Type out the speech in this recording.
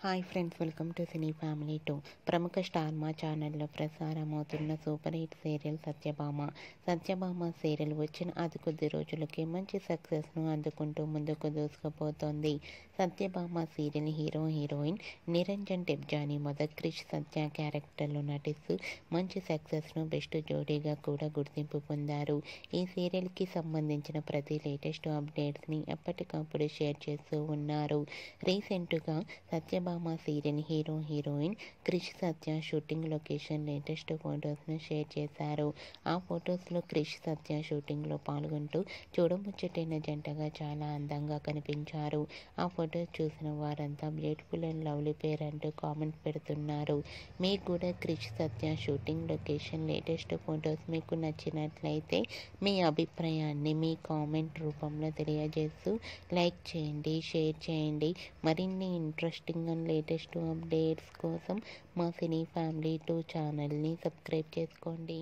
Hi friends, welcome to cine family 2. ప్రముఖ star Maa ఛానల్లో ప్రసారమవుతున్న super hit serial Satyabhama serial వచ్చిన అతి కొద్ది రోజులకే మంచి సక్సెస్ను అందుకుంటూ ముందుకు దూసుకుపోతోంది. సత్యభామ సీరియల్ హీరోయిన్ నిరంజన్ డెబ్జానీ మొదటి క్రిష్ సత్య క్యారెక్టర్లో నటిస్తూ మంచి సక్సెస్ను బెస్ట్ జోడీగా కూడా గుర్తింపు పొందారు. ఈ సీరియల్కి సంబంధించిన ప్రతి లేటెస్ట్ అప్డేట్స్ని ఎప్పటికప్పుడు షేర్ చేస్తూ ఉన్నారు. రీసెంట్గా సత్యభామ సీరియల్ హీరోయిన్ క్రిష్ సత్య షూటింగ్ లొకేషన్ లేటెస్ట్ ఫొటోస్ను షేర్ చేశారు. ఆ ఫొటోస్లో క్రిష్ సత్య షూటింగ్లో పాల్గొంటూ చూడముచ్చటైన జంటగా చాలా అందంగా కనిపించారు. ఆ ఫొటోస్ చూసిన వారంతా బ్యూటిఫుల్ అండ్ లవ్లీ పేర్ అంటూ కామెంట్ పెడుతున్నారు. మీకు కూడా క్రిష్ సత్య షూటింగ్ లొకేషన్ లేటెస్ట్ ఫొటోస్ మీకు నచ్చినట్లయితే మీ అభిప్రాయాన్ని మీ కామెంట్ రూపంలో తెలియజేస్తూ లైక్ చేయండి, షేర్ చేయండి. మరిన్ని ఇంట్రెస్టింగ్ అండ్ లేటెస్ట్ అప్డేట్స్ కోసం మా సినీ ఫ్యామిలీ 2 ఛానల్ని సబ్స్క్రైబ్ చేసుకోండి.